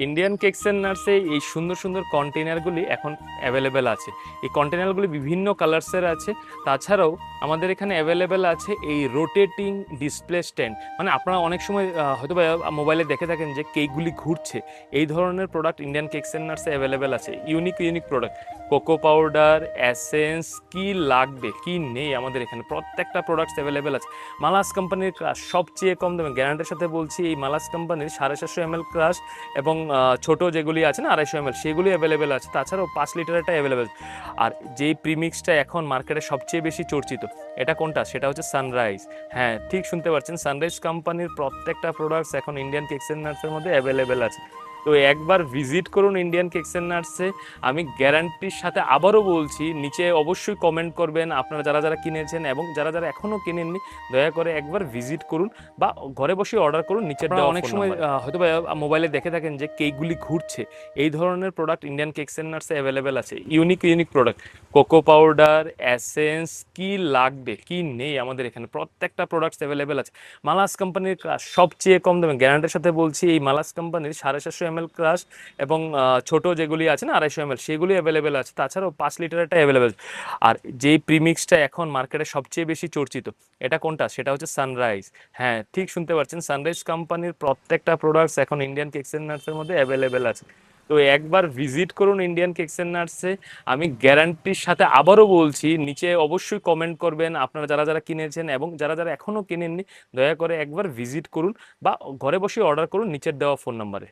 Indian cakes and নাটসে এই সুন্দর সুন্দর কন্টেনারগুলি এখন অ্যাভেলেবেল আছে। এই কন্টেনারগুলি বিভিন্ন কালার্সের আছে। তাছাড়াও আমাদের এখানে অ্যাভেলেবেল আছে এই রোটেটিং ডিসপ্লে স্ট্যান্ড, মানে আপনারা অনেক সময় হয়তো বা মোবাইলে দেখে থাকেন যে কেকগুলি ঘুরছে। এই ধরনের প্রোডাক্ট ইন্ডিয়ান কেকস এন্ড নাটসে অ্যাভেলেবেল আছে। Unique unique product, cocoa powder, essence, কি লাগবে কি নেই আমাদের এখানে প্রত্যেকটা প্রোডাক্টস অ্যাভেলেবেল আছে। মালাস কোম্পানির ক্রাশ সবচেয়ে কম দামে, গ্যারান্টির সাথে বলছি, এই মালাস কোম্পানির 750 ml ক্রাশ এবং ছোট যেগুলি আছে না 250 ml, সেগুলি অ্যাভেলেবেল আছে। তাছাড়াও 5 লিটারটা অ্যাভেলেবেল। আর যেই প্রিমিক্সটা এখন মার্কেটে সবচেয়ে বেশি চর্চিত, এটা কোনটা? সেটা হচ্ছে সানরাইজ। হ্যাঁ, ঠিক শুনতে পাচ্ছেন, সানরাইজ কোম্পানির প্রত্যেকটা প্রোডাক্টস এখন ইন্ডিয়ান কেকস এন্ড নাটসের মধ্যে অ্যাভেলেবেল আছে। তো একবার ভিজিট করুন ইন্ডিয়ান কেকস এন্ড নাটসে। আমি গ্যারান্টির সাথে আবারও বলছি, নিচে অবশ্যই কমেন্ট করবেন আপনারা যারা যারা কিনেছেন, এবং যারা যারা এখনও কিনেননি দয়া করে একবার ভিজিট করুন বা ঘরে বসে অর্ডার করুন নিচের দেওয়া অনেক সময় হয়তো বা মোবাইলে দেখে থাকেন যে কেকগুলি ঘুরছে। এই ধরনের প্রোডাক্ট ইন্ডিয়ান কেকস এন্ড নাটসে অ্যাভেলেবেল আছে। Unique unique product, cocoa powder, essence, কি লাগবে কি নেই আমাদের এখানে প্রত্যেকটা প্রোডাক্টস অ্যাভেলেবেল আছে। মালাস কোম্পানির ক্রাশ সবচেয়ে কম দামে, গ্যারান্টির সাথে বলছি, এই মালাস কোম্পানির 750 ml ক্রাশ এবং ছোট যেগুলি আছে না 250 ml, সেগুলি অ্যাভেলেবেল আছে। তাছাড়াও 5 লিটারটা অ্যাভেলেবেল। আর যেই প্রিমিক্সটা এখন মার্কেটে সবচেয়ে বেশি চর্চিত, এটা কোনটা? সেটা হচ্ছে সানরাইজ। হ্যাঁ, ঠিক শুনতে পাচ্ছেন, সানরাইজ কোম্পানির প্রত্যেকটা প্রোডাক্টস এখন ইন্ডিয়ান কেকস এন্ড নাটসের মধ্যে অ্যাভেলেবেল আছে। তো একবার ভিজিট করুন ইন্ডিয়ান কেকস এন্ড নাটসে। আমি গ্যারান্টির সাথে আবারও বলছি, নিচে অবশ্যই কমেন্ট করবেন আপনারা যারা যারা কিনেছেন, এবং যারা যারা এখনও কিনেননি দয়া করে একবার ভিজিট করুন বা ঘরে বসে অর্ডার করুন নিচের দেওয়া ফোন নাম্বারে।